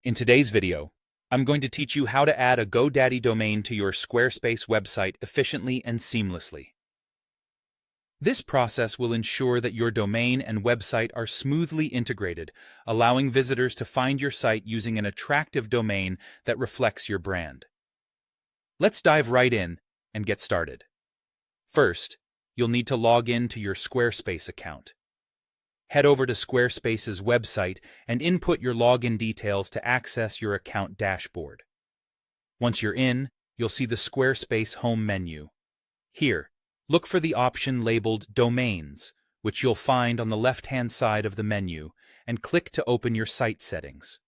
In today's video, I'm going to teach you how to add a GoDaddy domain to your Squarespace website efficiently and seamlessly. This process will ensure that your domain and website are smoothly integrated, allowing visitors to find your site using an attractive domain that reflects your brand. Let's dive right in and get started. First, you'll need to log in to your Squarespace account. Head over to Squarespace's website and input your login details to access your account dashboard. Once you're in, you'll see the Squarespace home menu. Here, look for the option labeled Domains, which you'll find on the left-hand side of the menu, and click to open your site settings.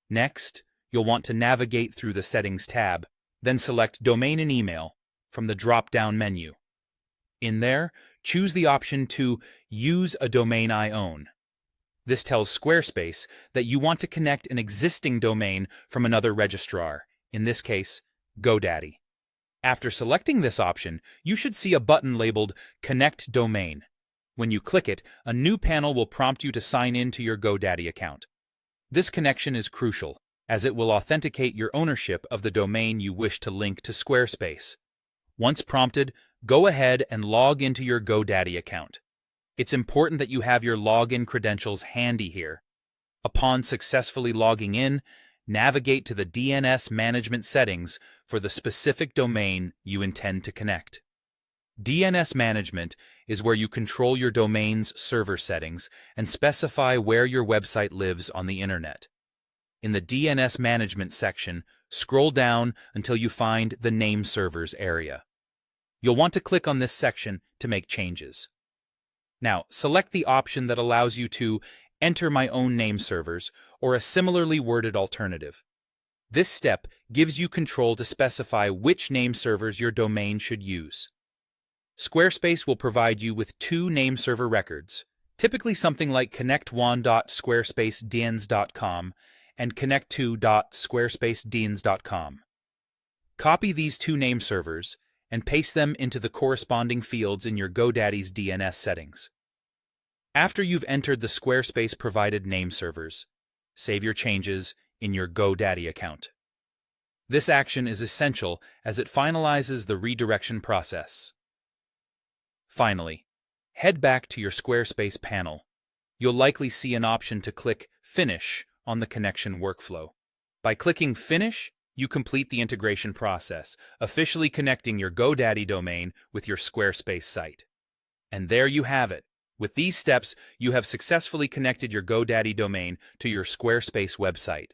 Next, you'll want to navigate through the Settings tab, then select Domain and Email from the drop-down menu. In there, choose the option to Use a domain I own. This tells Squarespace that you want to connect an existing domain from another registrar, in this case, GoDaddy. After selecting this option, you should see a button labeled Connect Domain. When you click it, a new panel will prompt you to sign in to your GoDaddy account. This connection is crucial, as it will authenticate your ownership of the domain you wish to link to Squarespace. Once prompted, go ahead and log into your GoDaddy account. It's important that you have your login credentials handy here. Upon successfully logging in, navigate to the DNS management settings for the specific domain you intend to connect. DNS management is where you control your domain's server settings and specify where your website lives on the internet. In the DNS management section, scroll down until you find the Name Servers area. You'll want to click on this section to make changes. Now, select the option that allows you to enter my own name servers or a similarly worded alternative. This step gives you control to specify which name servers your domain should use. Squarespace will provide you with two name server records, typically something like connect1.squarespacedns.com and connect2.squarespacedns.com. Copy these two name servers and paste them into the corresponding fields in your GoDaddy's DNS settings. After you've entered the Squarespace-provided name servers, save your changes in your GoDaddy account. This action is essential as it finalizes the redirection process. Finally, head back to your Squarespace panel. You'll likely see an option to click Finish on the connection workflow. By clicking Finish, you complete the integration process, officially connecting your GoDaddy domain with your Squarespace site. And there you have it. With these steps, you have successfully connected your GoDaddy domain to your Squarespace website.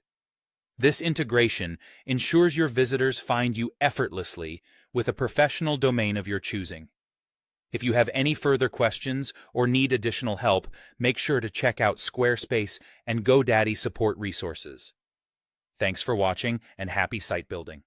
This integration ensures your visitors find you effortlessly with a professional domain of your choosing. If you have any further questions or need additional help, make sure to check out Squarespace and GoDaddy support resources. Thanks for watching and happy site building.